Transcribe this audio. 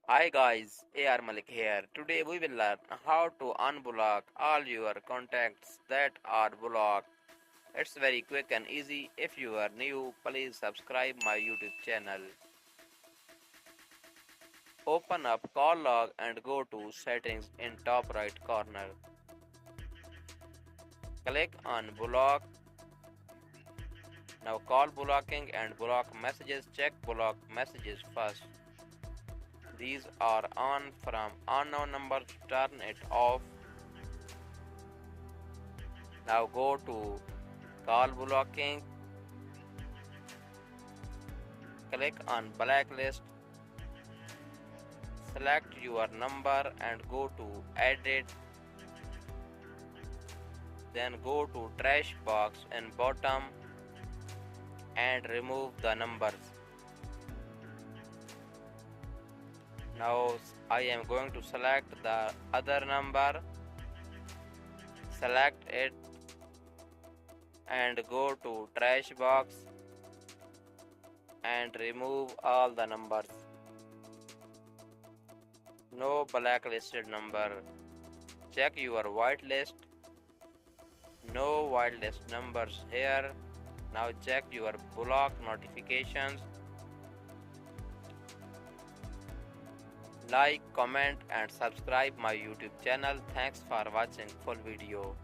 Hi guys, AR Malik here. Today we will learn how to unblock all your contacts that are blocked. It's very quick and easy. If you are new, please subscribe my YouTube channel. Open up call log and go to settings in top right corner. Click on block. Now call blocking and block messages. Check block messages first. These are on from unknown numbers. Turn it off. Now go to call blocking, click on blacklist, select your number and go to edit, then go to trash box in bottom and remove the numbers. Now I am going to select the other number, select it and go to trash box and remove all the numbers. No blacklisted number. Check your whitelist. No whitelist numbers here. Now check your block notifications. Like, comment and subscribe my YouTube channel. Thanks for watching full video.